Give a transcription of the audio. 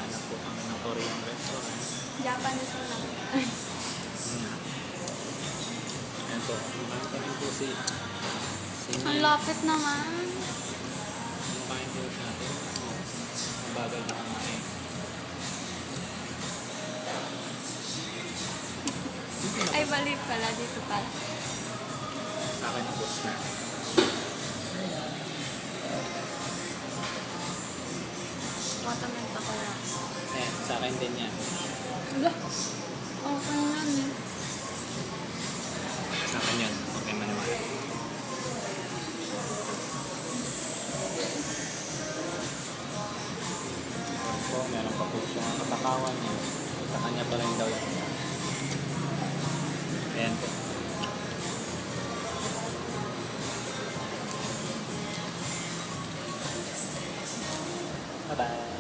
Hanap po kami ng Korean restaurant. Japanese mo lang. Ayan po. Kumakain kami po si Ang lapit naman. kumakain po siya natin. Mabagal na kumain. Ay, bali pala. Dito pala. Sa akin ang boss na. Watermelon ako lang. Ayan, sa akin din yan. Wala. Okay lang eh. Sa akin yan. Okay maniwala. Ayan po, meron pa po siyang katakawan niya. Sa kanya pa rin daw yan. Ayan po. Bye-bye.